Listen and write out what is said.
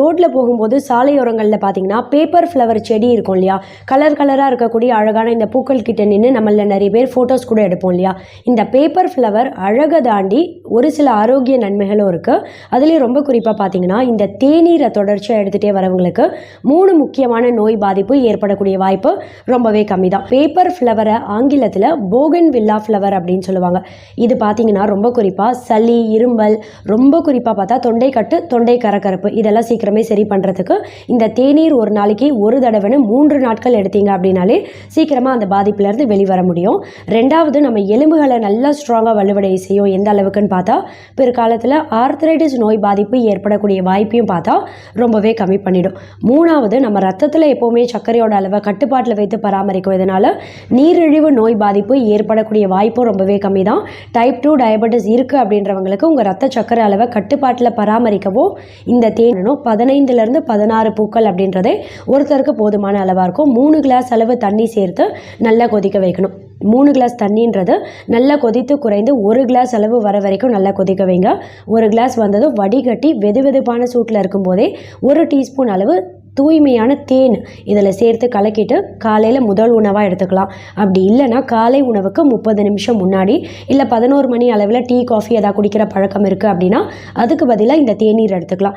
ரோட்டில் போகும்போது சாலையோரங்களில் பார்த்தீங்கன்னா பேப்பர் ஃப்ளவர் செடி இருக்கும் இல்லையா, கலர் கலராக இருக்கக்கூடிய அழகான இந்த பூக்கள் கிட்ட நின்று நம்மள நிறைய பேர் ஃபோட்டோஸ் கூட எடுப்போம் இல்லையா. இந்த பேப்பர் ஃப்ளவர் அழகை தாண்டி ஒரு சில ஆரோக்கிய நன்மைகளும் இருக்குது. அதுலேயும் ரொம்ப குறிப்பாக பார்த்தீங்கன்னா இந்த தேநீரை தொடர்ச்சியாக எடுத்துகிட்டே வரவங்களுக்கு 3 முக்கியமான நோய் பாதிப்பு ஏற்படக்கூடிய வாய்ப்பு ரொம்பவே கம்மி தான். பேப்பர் ஃப்ளவரை ஆங்கிலத்தில் போகன் வில்லா ஃப்ளவர் அப்படின்னு சொல்லுவாங்க. இது பார்த்தீங்கன்னா ரொம்ப குறிப்பாக சளி, இருமல், ரொம்ப குறிப்பாக பார்த்தா தொண்டை கட்டு, தொண்டை கரகரப்பு இதெல்லாம் சீக்கிரமே சரி பண்ணுறதுக்கு இந்த தேநீர் ஒரு நாளைக்கு ஒரு தடவைன்னு 3 நாட்கள் எடுத்தீங்க அப்படின்னாலே சீக்கிரமாக அந்த பாதிப்புலேருந்து வெளிவர முடியும். ரெண்டாவது, நம்ம எலும்புகளை நல்லா ஸ்ட்ராங்காக வலுவடைய செய்யும். எந்த அளவுக்குன்னு பார்த்தா பிற்காலத்தில் ஆர்த்ரைட்டிஸ் நோய் பாதிப்பு ஏற்படக்கூடிய வாய்ப்பையும் பார்த்தா ரொம்பவே கம்மி பண்ணிடும். மூணாவது, நம்ம ரத்தத்தில் எப்போவுமே சர்க்கரையோட அளவை கட்டுப்பாட்டில் வைத்து பராமரிக்கும். இதனால் நீரிழிவு நோய் பாதிப்பு ஏற்படக்கூடிய வாய்ப்பும் ரொம்பவே கம்மி தான். டைப் 2 டயபெட்டிஸ் இருக்குது அப்படின்றவங்களுக்கு உங்கள் ரத்த சர்க்கரை அளவை கட்டுப்பாட்டில் பராமரிக்கவோ இந்த தேனும் 15லேருந்து 16 பூக்கள் அப்படின்றதே ஒருத்தருக்கு போதுமான அளவாக இருக்கும். 3 கிளாஸ் அளவு தண்ணி சேர்த்து நல்லா கொதிக்க வைக்கணும். 3 கிளாஸ் தண்ணின்றது நல்லா கொதித்து குறைந்து 1 கிளாஸ் அளவு வர வரைக்கும் நல்லா கொதிக்க வைங்க. 1 கிளாஸ் வந்ததும் வடிகட்டி வெதுவெதுப்பான சூட்டில் இருக்கும்போதே 1 டீஸ்பூன் அளவு தூய்மையான தேன் இதில் சேர்த்து கலக்கிட்டு காலையில் முதல் உணவாக எடுத்துக்கலாம். அப்படி இல்லைனா காலை உணவுக்கு 30 நிமிஷம் முன்னாடி இல்லை 11 மணி அளவில் டீ, காஃபி எதாவது குடிக்கிற பழக்கம் இருக்குது அப்படின்னா அதுக்கு பதிலாக இந்த தேநீர் எடுத்துக்கலாம்.